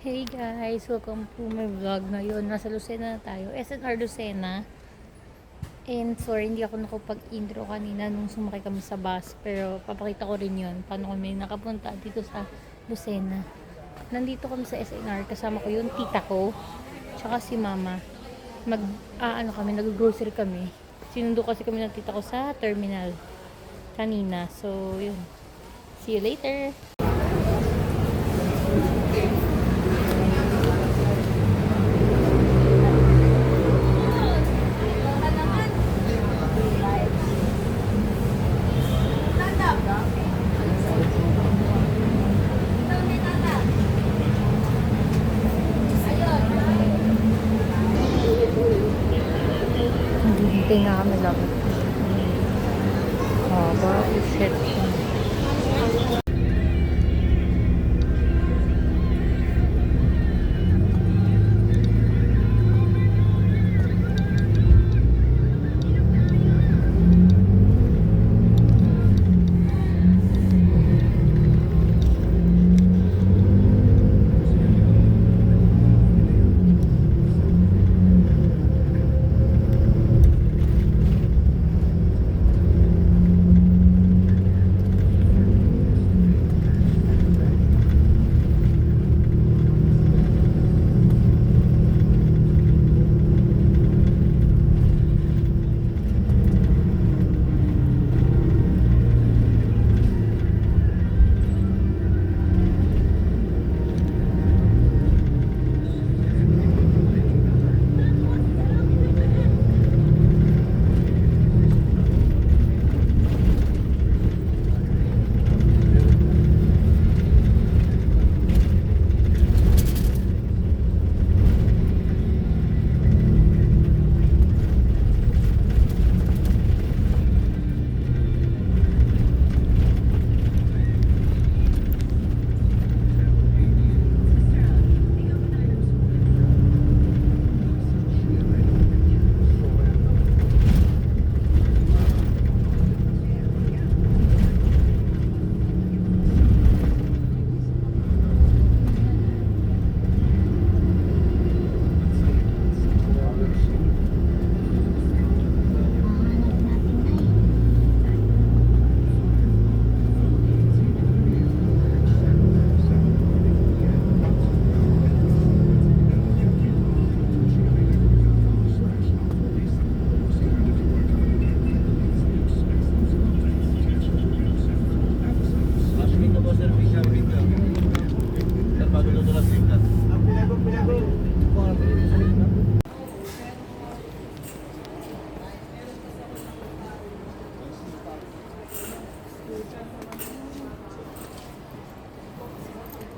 Hey guys, welcome to my vlog ngayon. Nasa Lucena na tayo. SNR Lucena. And sorry, hindi ako nakapag-intro kanina nung sumakay kami sa bus. Pero papakita ko rin yun. Paano kami nakapunta dito sa Lucena. Nandito kami sa SNR. Kasama ko yung tita ko. Tsaka si mama. Nag-grocery kami. Sinundo kasi kami ng tita ko sa terminal. Kanina. So, yun. See you later. Hintay nga kami lang. Shit.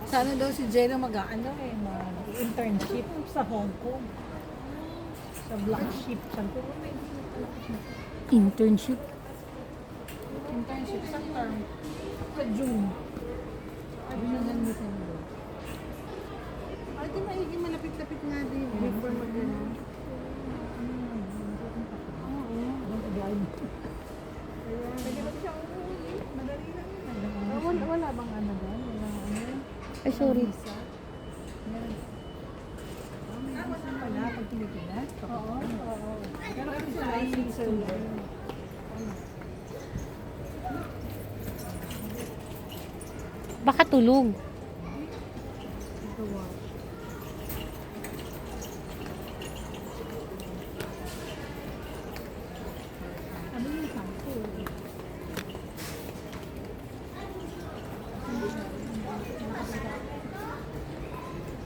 Sana daw si Jenna mag-internship sa Hong Kong. Sa Black Sheep. Internship? Internship sa term. Sa June. Ay, nanganitan mo. Ay, di maigi malapit-lapit nga din. Before mag-gana. Oo. Pwede ba siya umuwi? Madali lang yun. Wala bang ano doon? Ay, sorry. Wala, pag Pilipinas? Oo. Pero kasi siya ay Baka tulog. Ano yung sampo?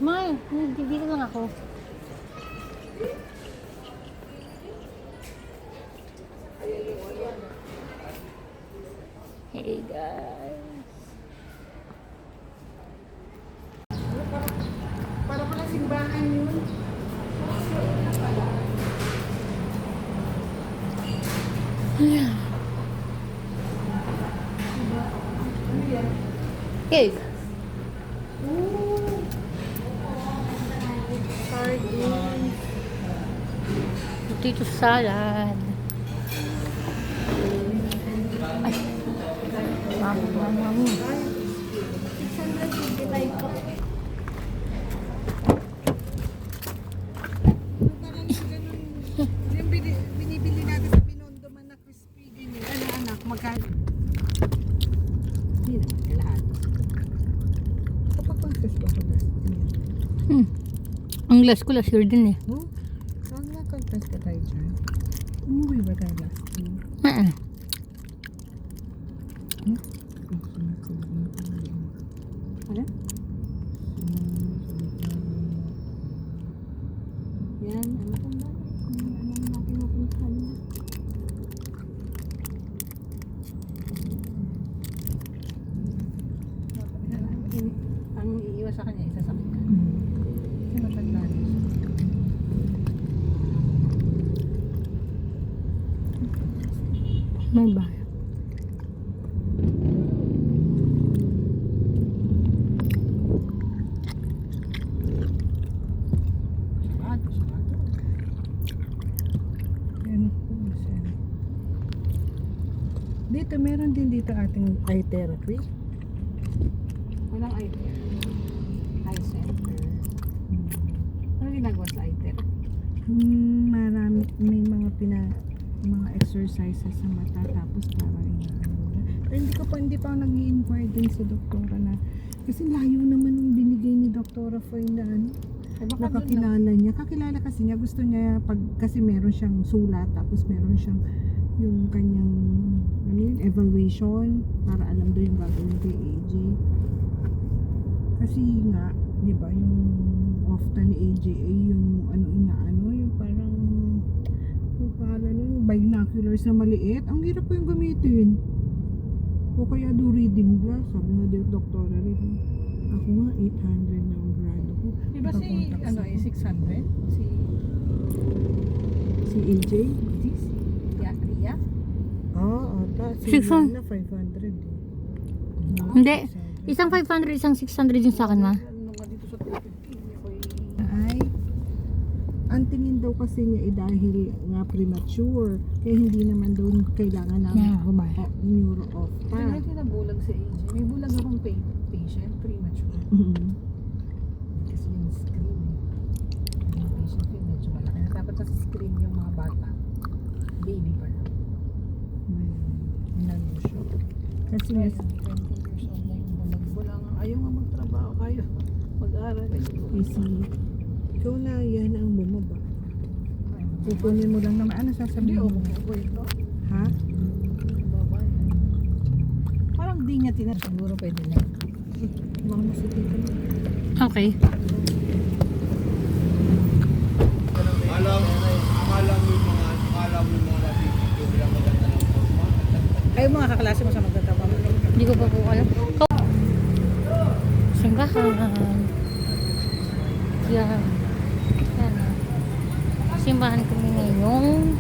May, dito lang ako. Hey guys. Para pala simbahan yun. Cake. Sardines. Potato salad. Ay. Mami. 655 po. Ang last ko last year din eh. Oh, saan na-confess ka tayo dyan? Umuwi ba tayo last year? Ano? Yan, ano pa ba? Ano na pinupuntahan niya? Ang iiwas sa kanya, isasakit ka. Kasi matanda na siya. May bahay. Sarado. Yan po siya. Dito, meron din dito ating eye therapy. Walang eye therapy. Eye center. Ano ginagawa sa eye therapy? Marami, may mga exercises sa mata tapos parang inaano. Pero hindi pa ako nag-i-inquire din sa doktora na kasi layo naman yung binigay ni Doktora Foy na ano, nakakilala niya. Kakilala kasi niya, gusto niya kasi meron siyang sulat tapos meron siyang yung kanyang ano yun, evaluation para alam daw yung gagawin kay AJ. Kasi nga, di ba, yung ofta ni AJ ay yung yung parang yung pangalan nun, binoculars na maliit. Ang hirap po yung gamitin. O kaya do reading glass, sabi nga din doktora rin. Ako nga 800 na ang grado ko. Di ba si, Nakakontacts ano ako. eh, 600? Si AJ? Ria? Ata. Si 600. Lana 500 eh. Hindi. Isang 500, isang 600 yung sa akin ma. Nung nga dito sa 350, ako'y Ay, ang tingin daw kasi niya dahil nga premature, kaya hindi naman daw kailangan ng neuro-opta. Kaya hindi nabulag si AJ. May bulag akong patient, premature. Kasi yung screen, yung patient ko medyo malaki. Dapat sa screen yung mga bata. Baby pa lang. Nano-shock. Kasi Kaya nga, 20 years old na yung bulag. Ayaw nga magtrabaho, ayaw mag-aral. si ikaw na yan ang bumaba. Kukunin mo lang naman. Ano Hindi sasabihin ako mo? mag ito. Ha? Babae. Parang di niya siguro pwede na. Baka masipitan mo. Okay. Akala mo yung mga dito bilang maganda ng forma. Ay, mga kaklase mo sa magtatrabaho. Hindi ko pa po alam. Simbahan. Yan. Yan. Simbahan kami ngayon.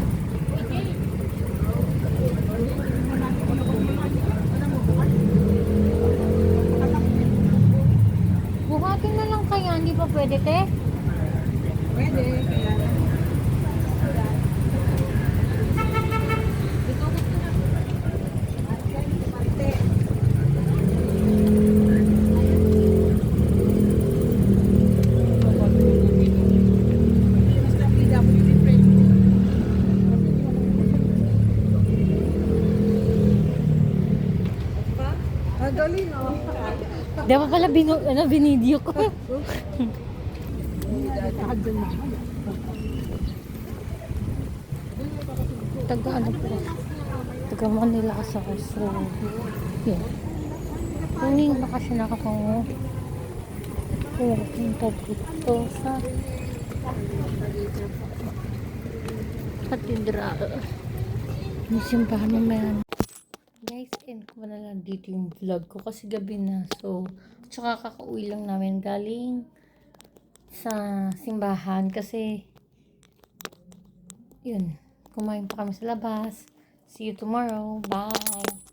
Buhatin na lang kaya, hindi pa pwede te? Pwede, kaya Galing, oh. Di ba pala binideo ko? Taga ano po? Taga Manila kasi ako. So, yun. Kuning bakasyon ako. Pupunta dito sa katedral. Yung simbahan mamaya. Guys, end ko na lang dito yung vlog ko kasi gabi na. So, tsaka kakauwi lang namin galing sa simbahan kasi yun, kumain pa kami sa labas. See you tomorrow. Bye!